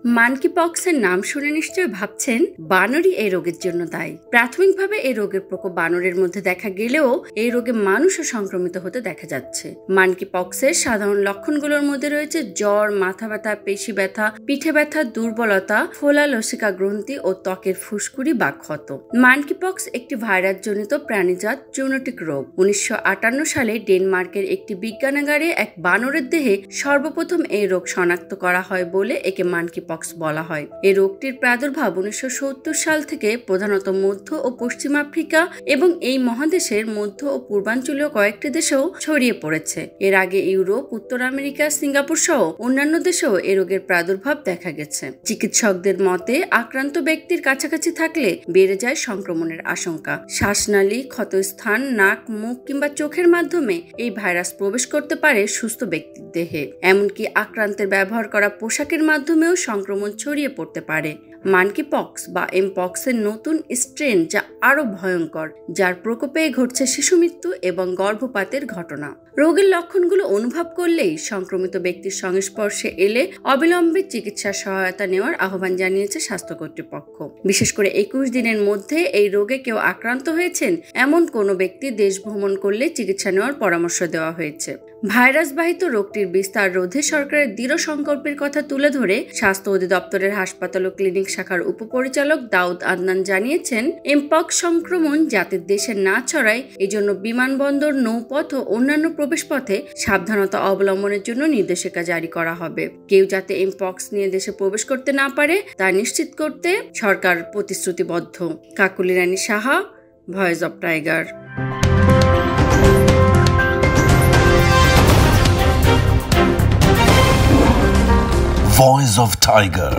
মানকিপক্সের নাম শুনে নিশ্চয় ভাবছেন বানরই এই রোগের জন্য দায়ী। প্রাথমিকভাবে এই রোগের প্রকোপ বানরের মধ্যে দেখা গেলেও এই রোগে মানুষও সংক্রমিত হতে দেখা যাচ্ছে। মানকিপক্সের সাধারণ লক্ষণগুলোর মধ্যে রয়েছে জ্বর, মাথা ব্যথা, পেশি ব্যথা, পিঠে ব্যথা, দুর্বলতা, ফোলা লসিকা গ্রন্থি ও ত্বকের ফুসকুড়ি বা ক্ষত। মানকিপক্স একটি ভাইরাস জনিত প্রাণীজাত জুনোটিক রোগ। 1958 সালে ডেনমার্কের একটি বিজ্ঞানাগারে এক বানরের দেহে সর্বপ্রথম এই রোগ শনাক্ত করা হয় বলে একে মানকিপক্স বলা হয়। এই রোগটির প্রাদুর্ভাব 1970 সাল থেকে প্রধানত মধ্য ও পশ্চিম আফ্রিকা এবং এই মহাদেশের মধ্য ও পূর্বাঞ্চলীয় কয়েকটি দেশেও ছড়িয়ে পড়েছে। এর আগে ইউরোপ, উত্তর আমেরিকা, সিঙ্গাপুর সহ অন্যান্য দেশেও এই রোগের প্রাদুর্ভাব দেখা গেছে। চিকিৎসকদের মতে আক্রান্ত ব্যক্তির কাছাকাছি থাকলে বেড়ে যায় সংক্রমণের আশঙ্কা। শ্বাসনালী, ক্ষতস্থান, নাক, মুখ কিংবা চোখের মাধ্যমে এই ভাইরাস প্রবেশ করতে পারে সুস্থ ব্যক্তির দেহে। এমনকি আক্রান্তের ব্যবহার করা পোশাকের মাধ্যমেও সংক্রমণ ছড়িয়ে পড়তে পারে। মানকিপক্স বা এমপক্সের নতুন স্ট্রেন যা আরো ভয়ঙ্কর, যার প্রকোপে ঘটছে শিশু মৃত্যু এবং গর্ভপাতের ঘটনা। রোগের লক্ষণগুলো অনুভব করলেই সংক্রমিত ব্যক্তির সংস্পর্শে এলে অবিলম্বে চিকিৎসা সহায়তা নেওয়ার আহ্বান জানিয়েছে স্বাস্থ্য কর্তৃপক্ষ। বিশেষ করে 21 দিনের মধ্যে এই রোগে কেউ আক্রান্ত হয়েছেন এমন কোনো ব্যক্তি দেশ ভ্রমণ করলে চিকিৎসা নেওয়ার পরামর্শ দেওয়া হয়েছে। ভাইরাসবাহিত রোগটির বিস্তার রোধে সরকারের দৃঢ় সংকল্পের কথা তুলে ধরে স্বাস্থ্য অধিদপ্তরের হাসপাতাল ও ক্লিনিক শাখার উপপরিচালক দাউদ আদনান জানিয়েছেন, এমপক্স সংক্রমণ যাতে দেশে না ছড়ায় এজন্য বিমানবন্দর, নৌপথ ও অন্যান্য প্রবেশপথে সাবধানতা অবলম্বনের জন্য নির্দেশিকা জারি করা হবে। কেউ যাতে এমপক্স নিয়ে দেশে প্রবেশ করতে না পারে তা নিশ্চিত করতে সরকার প্রতিশ্রুতিবদ্ধ। Kakuli Rani Saha, voice of Tiger. Voice of Tiger.